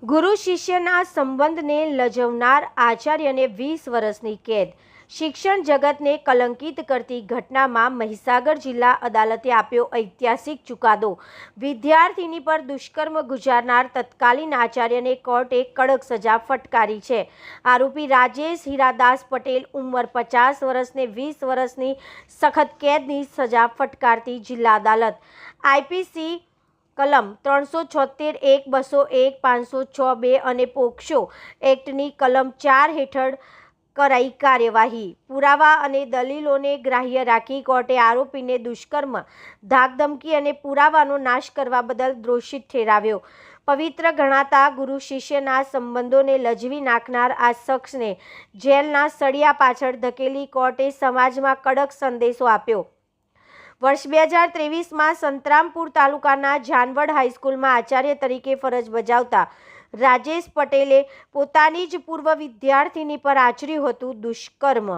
ગુરુ શિષ્યના સંબંધને લજવનાર આચાર્યને 20 વર્ષની કેદ। શિક્ષણ જગતને કલંકિત કરતી ઘટનામાં મહીસાગર જિલ્લા અદાલતે આપ્યો ઐતિહાસિક ચુકાદો। વિદ્યાર્થીની પર દુષ્કર્મ ગુજારનાર તત્કાલીન આચાર્યને કોર્ટે કડક સજા ફટકારી છે। આરોપી રાજેશ હીરાદાસ પટેલ ઉંમર 50 વર્ષને 20 વર્ષની સખત કેદની સજા ફટકારતી જિલ્લા અદાલત આઈપીસી કલમ 376 1 201 506 2 અને પોક્સો એક્ટની કલમ 4 હેઠળ કરાઈ કાર્યવાહી। પુરાવા અને દલીલોને ગ્રાહ્ય રાખી કોર્ટે આરોપીને દુષ્કર્મ, ધાકધમકી અને પુરાવાનો નાશ કરવા બદલ દોષિત ઠેરાવ્યો। પવિત્ર ગણાતા ગુરુ શિષ્યના સંબંધોને લજવી નાખનાર આ શખ્સને જેલના સળિયા પાછળ ધકેલી કોર્ટે સમાજમાં કડક સંદેશો આપ્યો। વર્ષ 2023માં સંતરામપુર તાલુકાના જાનવડ હાઈસ્કૂલમાં આચાર્ય તરીકે ફરજ બજાવતા રાજેશ પટેલે પોતાની જ પૂર્વ વિદ્યાર્થીની પર આચર્યું હતું દુષ્કર્મ।